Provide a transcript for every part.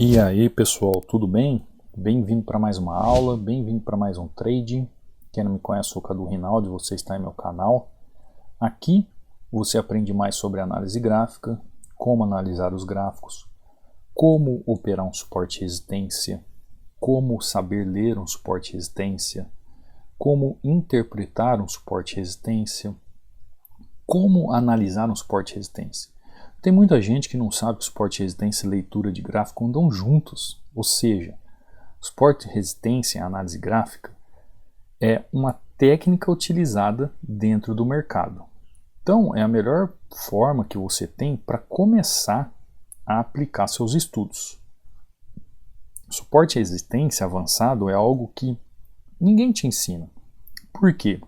E aí pessoal, tudo bem? Bem-vindo para mais uma aula, bem-vindo para mais um trade. Quem não me conhece, eu sou o Cadu Rinaldi, você está em meu canal. Aqui você aprende mais sobre análise gráfica, como analisar os gráficos, como operar um suporte e resistência, como saber ler um suporte e resistência, como interpretar um suporte e resistência, como analisar um suporte e resistência. Tem muita gente que não sabe que suporte, resistência e leitura de gráfico andam juntos, ou seja, suporte, resistência e análise gráfica é uma técnica utilizada dentro do mercado. Então, é a melhor forma que você tem para começar a aplicar seus estudos. Suporte e resistência avançado é algo que ninguém te ensina. Por quê?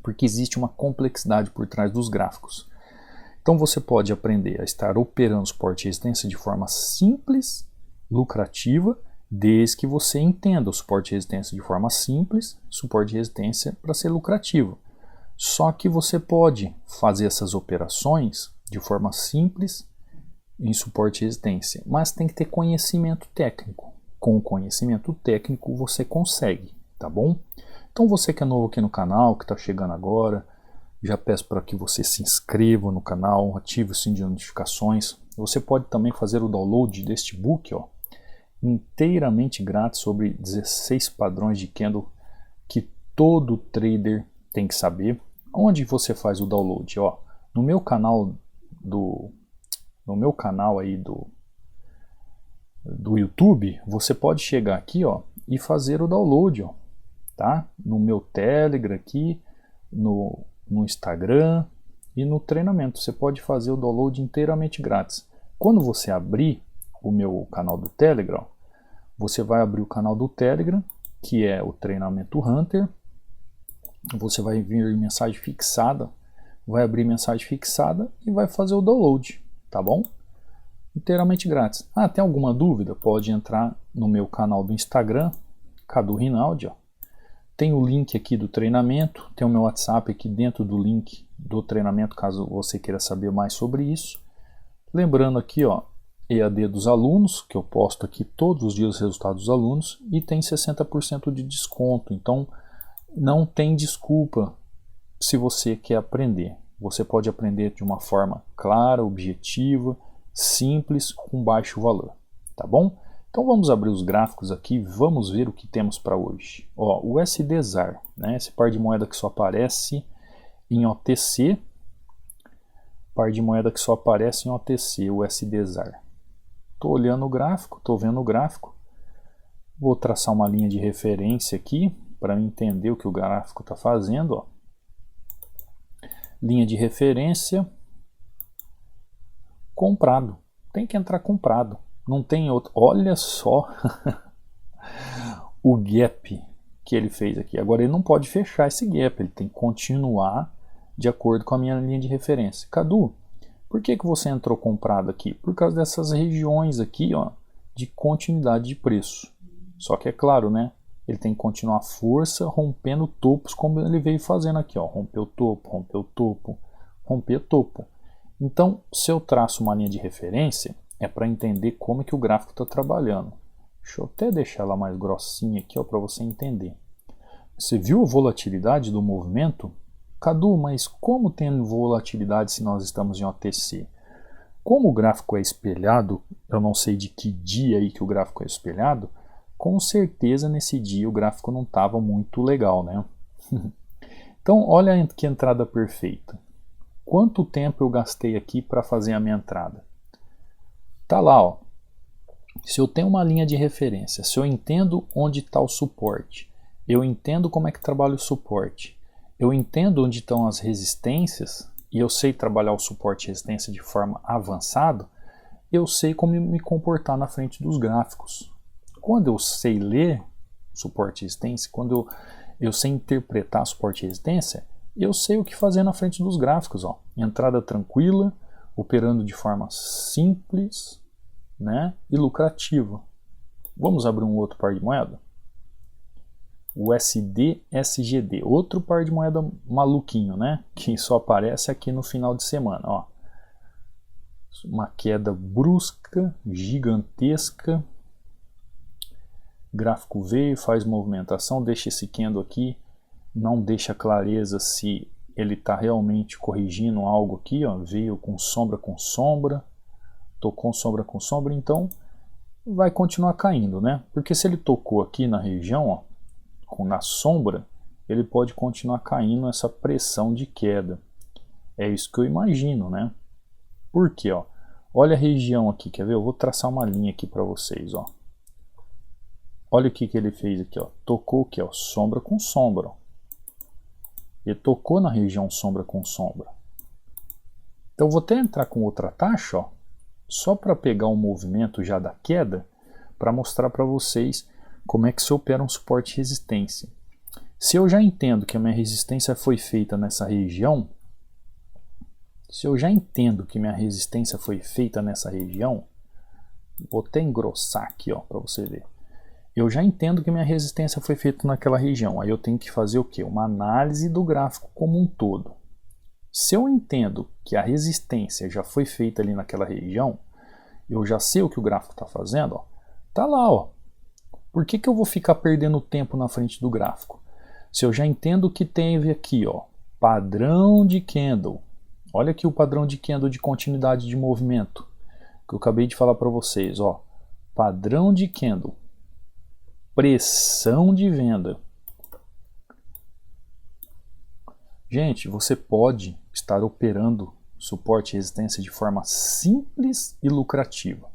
Porque existe uma complexidade por trás dos gráficos. Então você pode aprender a estar operando suporte e resistência de forma simples, lucrativa, desde que você entenda o suporte e resistência de forma simples, suporte e resistência para ser lucrativo. Só que você pode fazer essas operações de forma simples em suporte e resistência, mas tem que ter conhecimento técnico. Com o conhecimento técnico você consegue, tá bom? Então você que é novo aqui no canal, que está chegando agora, já peço para que você se inscreva no canal, ative o sininho de notificações. Você pode também fazer o download deste book, ó, inteiramente grátis, sobre 16 padrões de candle que todo trader tem que saber. Onde você faz o download? Ó, no meu canal aí do YouTube, você pode chegar aqui, ó, e fazer o download, ó, tá? No meu Telegram aqui, no Instagram e no treinamento. Você pode fazer o download inteiramente grátis. Quando você abrir o meu canal do Telegram, você vai abrir o canal do Telegram, que é o treinamento Hunter. Você vai vir mensagem fixada, vai abrir mensagem fixada e vai fazer o download, tá bom? Inteiramente grátis. Ah, tem alguma dúvida? Pode entrar no meu canal do Instagram, Cadu Rinaldi, ó. Tem o link aqui do treinamento, tem o meu WhatsApp aqui dentro do link do treinamento, caso você queira saber mais sobre isso. Lembrando aqui, ó, EAD dos alunos, que eu posto aqui todos os dias os resultados dos alunos, e tem 60% de desconto. Então, não tem desculpa se você quer aprender. Você pode aprender de uma forma clara, objetiva, simples, com baixo valor, tá bom? Então vamos abrir os gráficos aqui, vamos ver o que temos para hoje. Ó, o USD-ZAR, né, esse par de moeda que só aparece em OTC, par de moeda que só aparece em OTC, o USD-ZAR. Estou olhando o gráfico, estou vendo o gráfico, vou traçar uma linha de referência aqui, para entender o que o gráfico está fazendo. Ó. Linha de referência, comprado, tem que entrar comprado. Não tem outro. Olha só o gap que ele fez aqui. Agora ele não pode fechar esse gap, ele tem que continuar de acordo com a minha linha de referência. Cadu, por que você entrou comprado aqui? Por causa dessas regiões aqui, ó, de continuidade de preço. Só que é claro, né? Ele tem que continuar a força rompendo topos, como ele veio fazendo aqui, ó. Rompeu topo, rompeu topo, romper topo. Então, se eu traço uma linha de referência, é para entender como é que o gráfico está trabalhando. Deixa eu até deixar ela mais grossinha aqui para você entender. Você viu a volatilidade do movimento? Cadu, mas como tem volatilidade se nós estamos em OTC? Como o gráfico é espelhado, eu não sei de que dia aí que o gráfico é espelhado, com certeza nesse dia o gráfico não estava muito legal, né? Então, olha que entrada perfeita. Quanto tempo eu gastei aqui para fazer a minha entrada? Tá lá, ó. Se eu tenho uma linha de referência, se eu entendo onde está o suporte, eu entendo como é que trabalha o suporte, eu entendo onde estão as resistências, e eu sei trabalhar o suporte e resistência de forma avançada, eu sei como me comportar na frente dos gráficos. Quando eu sei ler suporte e resistência, quando eu sei interpretar suporte e resistência, eu sei o que fazer na frente dos gráficos. Ó. Entrada tranquila, operando de forma simples, né, e lucrativa. Vamos abrir um outro par de moeda? O USD-SGD, outro par de moeda maluquinho, né, que só aparece aqui no final de semana. Ó. uma queda brusca, gigantesca. Gráfico veio, faz movimentação, deixa esse candle aqui, não deixa clareza se ele está realmente corrigindo algo aqui, ó, veio com sombra, tocou sombra com sombra, então vai continuar caindo, né? Porque se ele tocou aqui na região, ó, na sombra, ele pode continuar caindo essa pressão de queda. É isso que eu imagino, né? Por quê, ó? Olha a região aqui, quer ver? Eu vou traçar uma linha aqui para vocês, ó. Olha o que ele fez aqui, ó. Tocou o que, ó? Sombra com sombra, ó. Ele tocou na região sombra com sombra. Então eu vou até entrar com outra taxa, ó, só para pegar o movimento já da queda, para mostrar para vocês como é que se opera um suporte e resistência. Se eu já entendo que a minha resistência foi feita nessa região, vou até engrossar aqui, ó, para você ver. Eu já entendo que minha resistência foi feita naquela região. Aí eu tenho que fazer o quê? Uma análise do gráfico como um todo. Se eu entendo que a resistência já foi feita ali naquela região, eu já sei o que o gráfico está fazendo, ó. Tá lá, ó. Por que eu vou ficar perdendo tempo na frente do gráfico? Se eu já entendo que teve aqui, ó, padrão de candle. Olha aqui o padrão de candle de continuidade de movimento que eu acabei de falar para vocês, ó. Padrão de candle. Pressão de venda. Gente, você pode estar operando suporte e resistência de forma simples e lucrativa.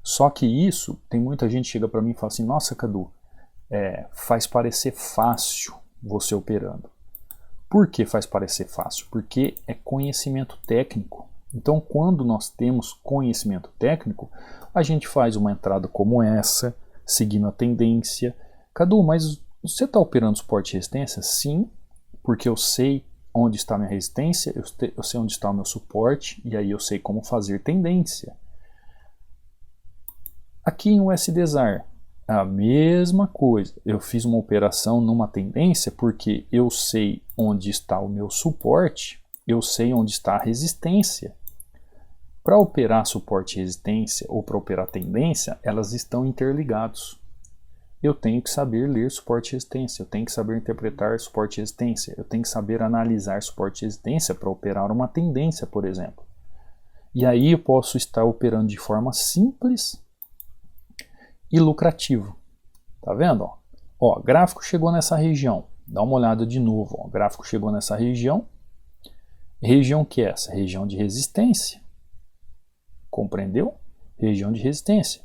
Só que isso, tem muita gente que chega para mim e fala assim, nossa, Cadu, faz parecer fácil você operando. Por que faz parecer fácil? Porque é conhecimento técnico. Então, quando nós temos conhecimento técnico, a gente faz uma entrada como essa, seguindo a tendência. Cadu, mas você está operando suporte e resistência? Sim, porque eu sei onde está a minha resistência, eu sei onde está o meu suporte, e aí eu sei como fazer tendência. Aqui em USD-ZAR, a mesma coisa. Eu fiz uma operação numa tendência porque eu sei onde está o meu suporte, eu sei onde está a resistência. Para operar suporte e resistência ou para operar tendência, elas estão interligados. Eu tenho que saber ler suporte e resistência, eu tenho que saber interpretar suporte e resistência, eu tenho que saber analisar suporte e resistência para operar uma tendência, por exemplo. E aí eu posso estar operando de forma simples e lucrativa. Tá vendo? Ó, gráfico chegou nessa região. Dá uma olhada de novo. Ó, gráfico chegou nessa região. Região que é essa? Região de resistência. Compreendeu? Região de resistência.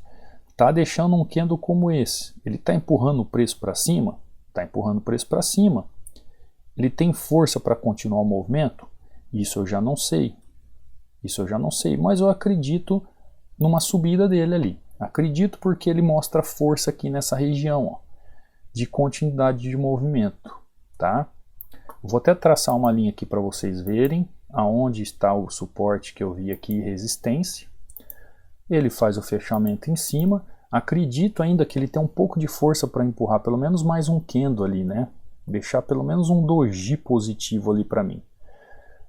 Está deixando um candle como esse. Ele está empurrando o preço para cima? Está empurrando o preço para cima. Ele tem força para continuar o movimento? Isso eu já não sei. Mas eu acredito numa subida dele ali. Acredito porque ele mostra força aqui nessa região, ó, de continuidade de movimento. Tá? Vou até traçar uma linha aqui para vocês verem aonde está o suporte que eu vi aqui, resistência. Ele faz o fechamento em cima. Acredito ainda que ele tem um pouco de força para empurrar pelo menos mais um candle ali, né? Deixar pelo menos um doji positivo ali para mim.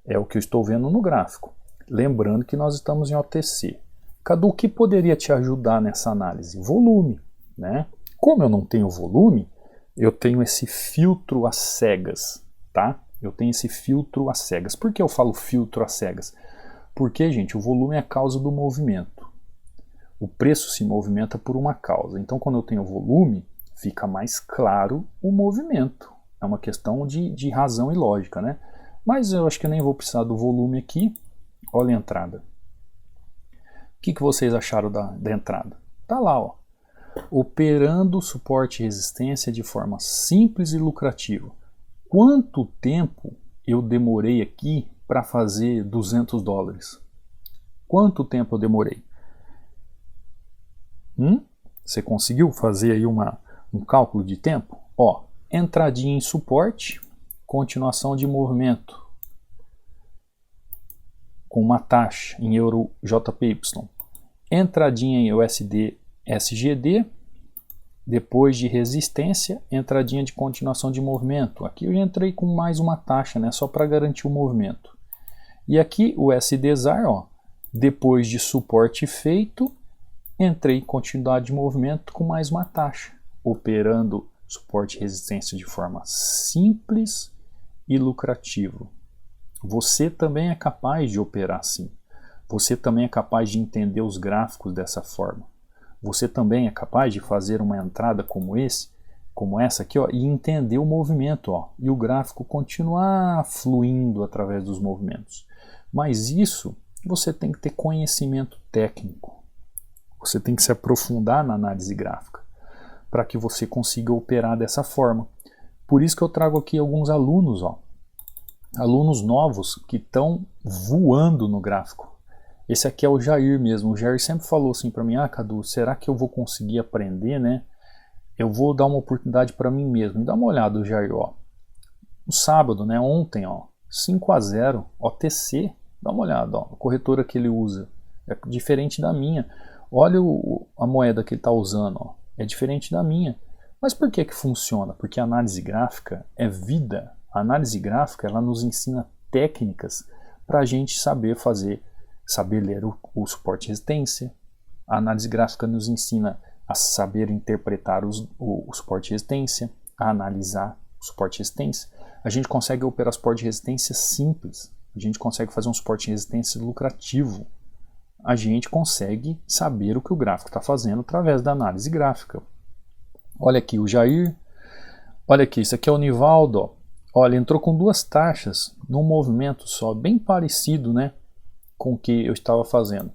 É o que eu estou vendo no gráfico. Lembrando que nós estamos em OTC. Cadu, o que poderia te ajudar nessa análise? Volume, né? Como eu não tenho volume, eu tenho esse filtro às cegas, tá? Eu tenho esse filtro às cegas. Por que eu falo filtro às cegas? Porque, gente, o volume é a causa do movimento. O preço se movimenta por uma causa. Então, quando eu tenho volume, fica mais claro o movimento. É uma questão de razão e lógica, né? Mas eu acho que eu nem vou precisar do volume aqui. Olha a entrada. O que vocês acharam da entrada? Tá lá, ó. Operando suporte e resistência de forma simples e lucrativa. Quanto tempo eu demorei aqui para fazer $200? Quanto tempo eu demorei? Você conseguiu fazer aí um cálculo de tempo? Ó, entradinha em suporte, continuação de movimento com uma taxa em euro JPY, entradinha em USD SGD, depois de resistência, entradinha de continuação de movimento. Aqui eu já entrei com mais uma taxa, né, só para garantir o movimento. E aqui o USD-ZAR, ó, Depois de suporte feito, entrei em continuidade de movimento com mais uma taxa, operando suporte e resistência de forma simples e lucrativa. Você também é capaz de operar assim. Você também é capaz de entender os gráficos dessa forma. Você também é capaz de fazer uma entrada como essa aqui, ó, e entender o movimento, ó, e o gráfico continuar fluindo através dos movimentos. Mas isso você tem que ter conhecimento técnico. Você tem que se aprofundar na análise gráfica para que você consiga operar dessa forma. Por isso que eu trago aqui alguns alunos, ó, alunos novos que estão voando no gráfico. Esse aqui é o Jair mesmo. O Jair sempre falou assim para mim: ah, Cadu, será que eu vou conseguir aprender, né? Eu vou dar uma oportunidade para mim mesmo. Dá uma olhada, Jair, ó. No sábado, né, ontem, ó, 5-0, OTC. Dá uma olhada, ó, a corretora que ele usa é diferente da minha. Olha a moeda que ele está usando, ó, é diferente da minha. Mas por que funciona? Porque a análise gráfica é vida. A análise gráfica, ela nos ensina técnicas para a gente saber ler o suporte e resistência. A análise gráfica nos ensina a saber interpretar o suporte e resistência, a analisar o suporte e resistência. A gente consegue operar suporte e resistência simples. A gente consegue fazer um suporte e resistência lucrativo. A gente consegue saber o que o gráfico está fazendo através da análise gráfica. Olha aqui o Jair. Olha aqui, isso aqui é o Nivaldo. Ó. Olha, entrou com 2 taxas num movimento só, bem parecido, né, com o que eu estava fazendo.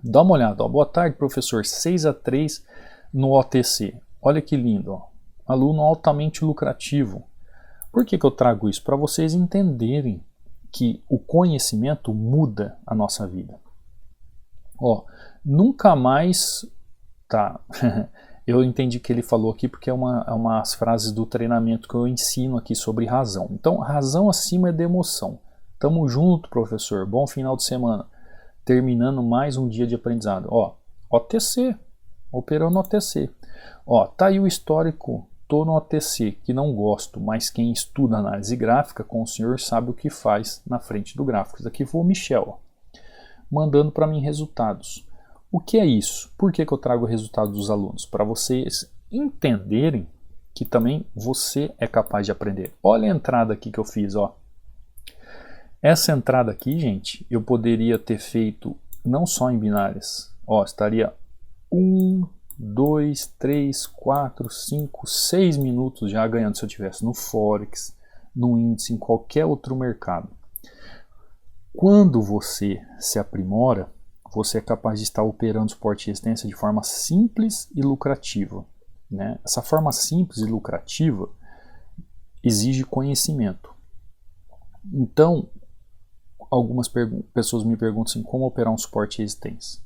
Dá uma olhada. Ó. Boa tarde, professor. 6-3 no OTC. Olha que lindo. Ó. Aluno altamente lucrativo. Por que eu trago isso? Para vocês entenderem que o conhecimento muda a nossa vida. Ó, nunca mais... Tá, eu entendi que ele falou aqui porque é umas frases do treinamento que eu ensino aqui sobre razão. Então, razão acima da emoção. Tamo junto, professor. Bom final de semana. Terminando mais um dia de aprendizado. Ó, OTC. Operou no OTC. Ó, tá aí o histórico. Tô no OTC, que não gosto, mas quem estuda análise gráfica com o senhor sabe o que faz na frente do gráfico. Isso aqui foi o Michel, ó, mandando para mim resultados. O que é isso? Por que eu trago o resultado dos alunos? Para vocês entenderem que também você é capaz de aprender. Olha a entrada aqui que eu fiz, ó. Essa entrada aqui, gente, eu poderia ter feito não só em binárias. Ó, estaria 1, 2, 3, 4, 5, 6 minutos já ganhando se eu tivesse no Forex, no índice, em qualquer outro mercado. Quando você se aprimora, você é capaz de estar operando suporte e resistência de forma simples e lucrativa. Né? Essa forma simples e lucrativa exige conhecimento. Então, algumas pessoas me perguntam assim, como operar um suporte e resistência?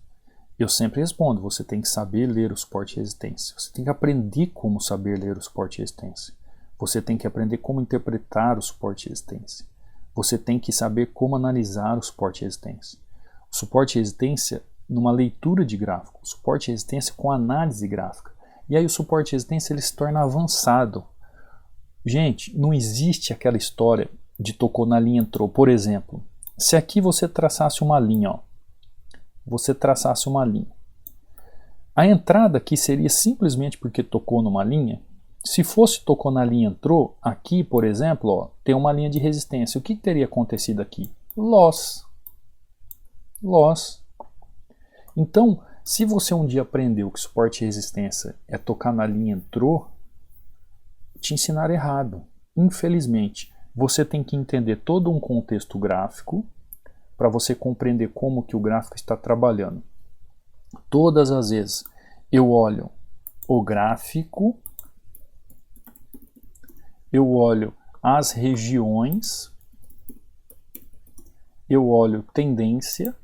Eu sempre respondo, você tem que saber ler o suporte e resistência. Você tem que aprender como saber ler o suporte e resistência. Você tem que aprender como interpretar o suporte e resistência. Você tem que saber como analisar o suporte e resistência. O suporte e resistência numa leitura de gráfico. O suporte e resistência com análise gráfica. E aí o suporte e resistência ele se torna avançado. Gente, não existe aquela história de tocou na linha, entrou. Por exemplo, se aqui você traçasse uma linha, ó. Você traçasse uma linha. A entrada aqui seria simplesmente porque tocou numa linha. Se fosse tocou na linha, entrou, aqui, por exemplo, ó, tem uma linha de resistência. O que teria acontecido aqui? Loss. Loss. Então, se você um dia aprendeu que suporte e resistência é tocar na linha, entrou, te ensinaram errado. Infelizmente, você tem que entender todo um contexto gráfico para você compreender como que o gráfico está trabalhando. Todas as vezes eu olho o gráfico, eu olho as regiões, eu olho tendência,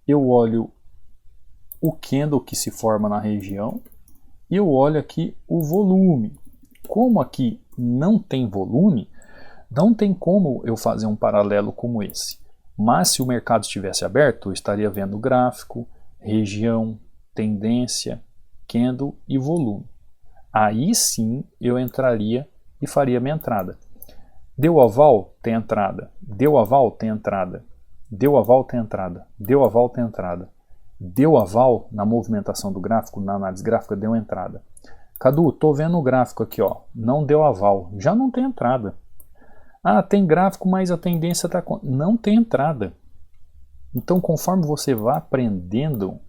eu olho o candle que se forma na região e eu olho aqui o volume. Como aqui não tem volume, não tem como eu fazer um paralelo como esse. Mas se o mercado estivesse aberto, eu estaria vendo gráfico, região, tendência, candle e volume. Aí sim eu entraria e faria minha entrada. Deu aval? Tem entrada. Deu aval? Tem entrada. Deu aval, tem entrada. Deu aval, tem entrada. Deu aval na movimentação do gráfico, na análise gráfica, deu entrada. Cadu, tô vendo o gráfico aqui, ó, não deu aval, já não tem entrada. Ah, tem gráfico, mas a tendência tá... Não tem entrada. Então, conforme você vai aprendendo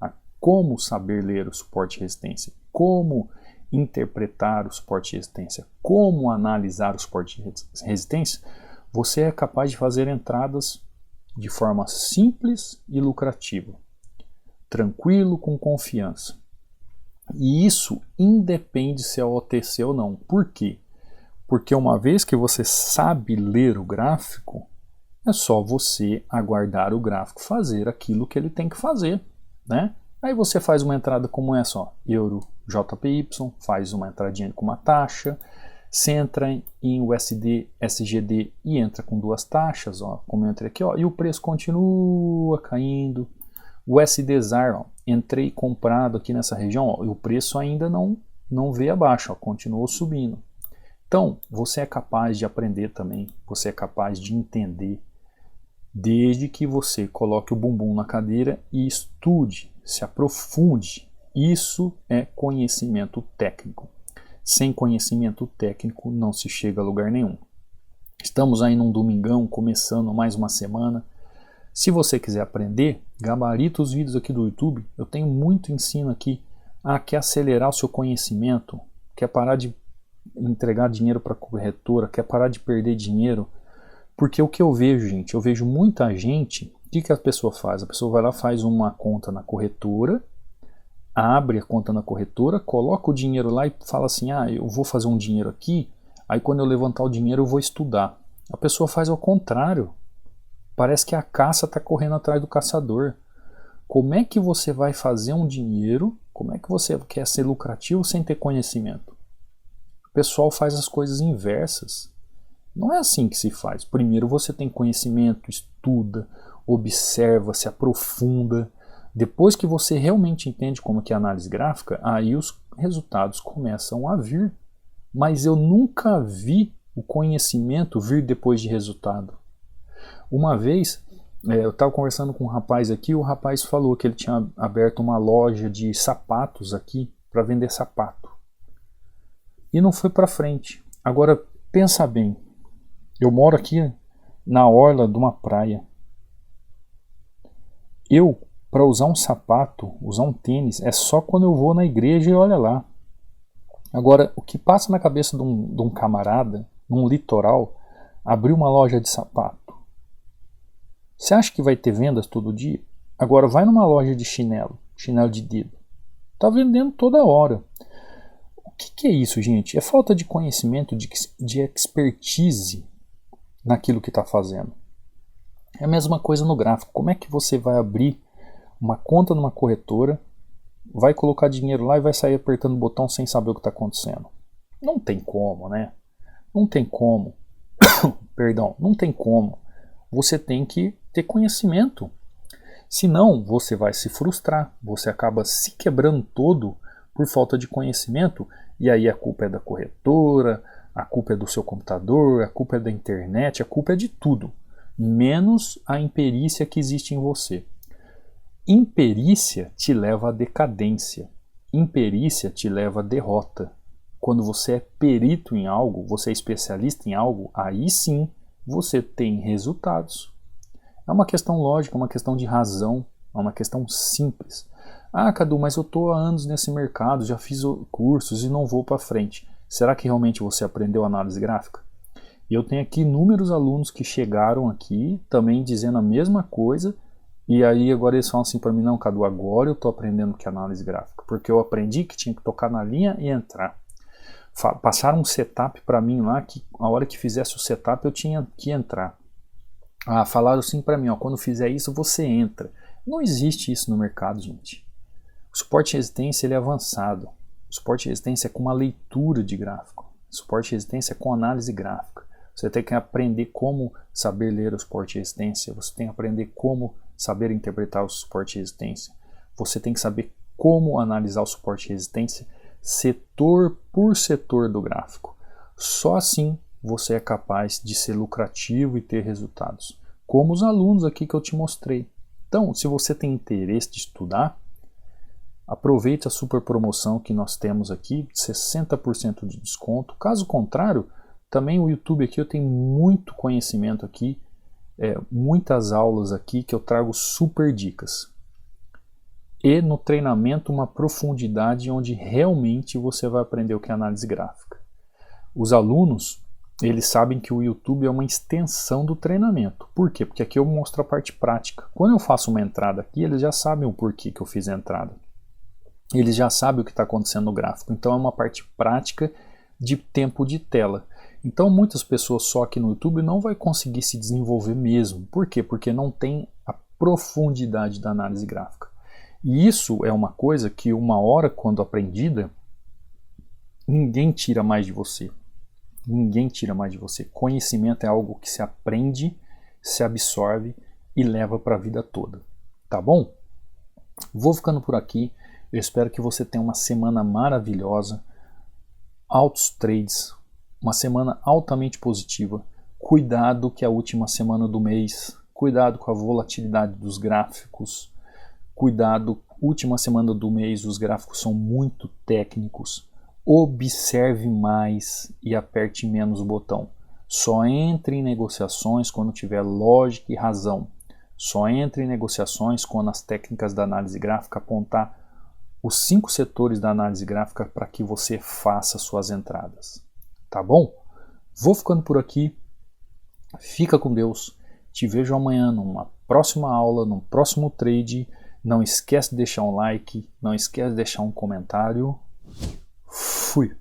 a como saber ler o suporte e resistência, como interpretar o suporte e resistência, como analisar o suporte e resistência, você é capaz de fazer entradas de forma simples e lucrativa, tranquilo, com confiança. E isso independe se é OTC ou não. Por quê? Porque uma vez que você sabe ler o gráfico, é só você aguardar o gráfico fazer aquilo que ele tem que fazer, né? Aí você faz uma entrada como essa, ó, Euro JPY, faz uma entradinha com uma taxa, você entra em USD, SGD e entra com duas taxas, ó, como eu entrei aqui, ó, e o preço continua caindo. O USD-ZAR, ó, entrei comprado aqui nessa região, ó, e o preço ainda não veio abaixo, ó, continuou subindo. Então, você é capaz de aprender também, você é capaz de entender, desde que você coloque o bumbum na cadeira e estude, se aprofunde. Isso é conhecimento técnico. Sem conhecimento técnico não se chega a lugar nenhum. Estamos aí num domingão, começando mais uma semana. Se você quiser aprender, gabarita os vídeos aqui do YouTube. Eu tenho muito ensino aqui. Ah, quer acelerar o seu conhecimento? Quer parar de entregar dinheiro para a corretora? Quer parar de perder dinheiro? Porque o que eu vejo, gente, eu vejo muita gente, o que a pessoa faz? A pessoa vai lá, faz uma conta na corretora, abre a conta na corretora, coloca o dinheiro lá e fala assim, ah, eu vou fazer um dinheiro aqui, aí quando eu levantar o dinheiro eu vou estudar. A pessoa faz ao contrário. Parece que a caça está correndo atrás do caçador. Como é que você vai fazer um dinheiro, como é que você quer ser lucrativo sem ter conhecimento? O pessoal faz as coisas inversas. Não é assim que se faz. Primeiro você tem conhecimento, estuda, observa, se aprofunda. Depois que você realmente entende como que é a análise gráfica, aí os resultados começam a vir. Mas eu nunca vi o conhecimento vir depois de resultado. Uma vez, eu estava conversando com um rapaz aqui, o rapaz falou que ele tinha aberto uma loja de sapatos aqui para vender sapato. E não foi para frente. Agora, pensa bem. Eu moro aqui na orla de uma praia. Eu, para usar um sapato, usar um tênis, é só quando eu vou na igreja e olha lá. Agora, o que passa na cabeça de um camarada, num litoral, abrir uma loja de sapato? Você acha que vai ter vendas todo dia? Agora vai numa loja de chinelo de dedo. Está vendendo toda hora. O que é isso, gente? É falta de conhecimento, de expertise naquilo que está fazendo. É a mesma coisa no gráfico. Como é que você vai abrir uma conta numa corretora, vai colocar dinheiro lá e vai sair apertando o botão sem saber o que está acontecendo? Não tem como, né? Não tem como. Perdão, não tem como. Você tem que ter conhecimento. Senão, você vai se frustrar. Você acaba se quebrando todo por falta de conhecimento. E aí a culpa é da corretora, a culpa é do seu computador, a culpa é da internet, a culpa é de tudo. Menos a imperícia que existe em você. Imperícia te leva à decadência. Imperícia te leva à derrota. Quando você é perito em algo, você é especialista em algo, aí sim você tem resultados. É uma questão lógica, é uma questão de razão, é uma questão simples. Ah, Cadu, mas eu estou há anos nesse mercado, já fiz cursos e não vou para frente. Será que realmente você aprendeu análise gráfica? E eu tenho aqui inúmeros alunos que chegaram aqui também dizendo a mesma coisa, e aí agora eles falam assim para mim, não, Cadu, agora eu estou aprendendo que é análise gráfica, porque eu aprendi que tinha que tocar na linha e entrar. Passaram um setup para mim lá, que a hora que fizesse o setup eu tinha que entrar. Ah, falaram assim para mim, ó, quando fizer isso você entra. Não existe isso no mercado, gente. O suporte e resistência ele é avançado. O suporte e resistência é com uma leitura de gráfico. O suporte e resistência é com análise gráfica. Você tem que aprender como saber ler o suporte e resistência. Você tem que aprender como saber interpretar o suporte e resistência. Você tem que saber como analisar o suporte e resistência setor por setor do gráfico. Só assim você é capaz de ser lucrativo e ter resultados. como os alunos aqui que eu te mostrei. Então, se você tem interesse de estudar, aproveite a super promoção que nós temos aqui, 60% de desconto. Caso contrário, também o YouTube aqui eu tenho muito conhecimento aqui, muitas aulas aqui que eu trago super dicas. E no treinamento uma profundidade onde realmente você vai aprender o que é análise gráfica. Os alunos, eles sabem que o YouTube é uma extensão do treinamento. Por quê? Porque aqui eu mostro a parte prática. Quando eu faço uma entrada aqui, eles já sabem o porquê que eu fiz a entrada. Eles já sabem o que está acontecendo no gráfico. Então é uma parte prática de tempo de tela. Então muitas pessoas só aqui no YouTube não vai conseguir se desenvolver mesmo. Por quê? Porque não tem a profundidade da análise gráfica. E isso é uma coisa que uma hora quando aprendida, ninguém tira mais de você. Ninguém tira mais de você. Conhecimento é algo que se aprende, se absorve e leva para a vida toda. Tá bom? Vou ficando por aqui. Eu espero que você tenha uma semana maravilhosa, altos trades, uma semana altamente positiva. Cuidado que é a última semana do mês, cuidado com a volatilidade dos gráficos, cuidado, última semana do mês os gráficos são muito técnicos. Observe mais e aperte menos o botão. Só entre em negociações quando tiver lógica e razão. Só entre em negociações quando as técnicas da análise gráfica apontar os 5 setores da análise gráfica para que você faça suas entradas. Tá bom? Vou ficando por aqui. Fica com Deus. Te vejo amanhã numa próxima aula, num próximo trade. Não esquece de deixar um like, não esquece de deixar um comentário. Fui!